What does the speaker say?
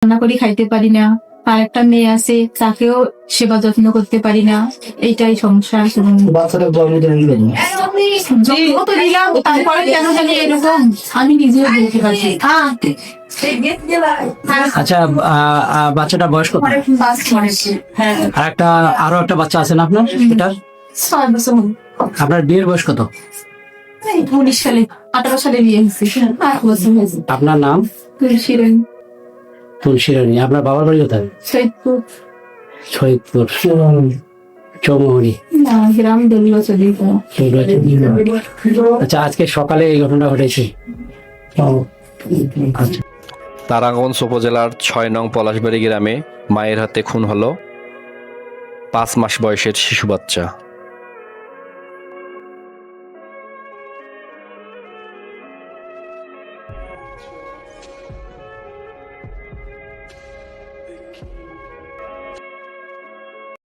রান্না করে খাইতে পারি না। আর একটা মেয়ে আছে, তাকেও সেবা যত্ন করতে পারি না। এইটাই সমস্যা আছে। বাচ্চাটা জন্ম দেন কেন? জন্ম তো দিলাম, তারপরে কেন জানি এরকম আমি নিজেও বলতে পারছি। আচ্ছা, বাচ্চাটা বয়স কত? হ্যাঁ, আর আরো একটা বাচ্চা আছে না আপনার? এটা 6 বছর হলো। আপনার বিয়ের বয়স কত? এই 19 সালে, 18 সালে বিয়ে হয়েছে। 8 বছর হয়েছে। আপনার নাম? তুলসী রানী, তুলসী রানী। আপনার বাবার বাড়ি কোথায়? সৈয়দপুর। শহীদপুর, চৌমুহনী। না, গ্রাম দলীয় চলে গেল। আচ্ছা, আজকে সকালে এই ঘটনা ঘটেছে। আচ্ছা। তারাগঞ্জ উপজেলার 6 নং পলাশবাড়ি গ্রামে মায়ের হাতে খুন হলো 5 মাস বয়সের শিশু বাচ্চা।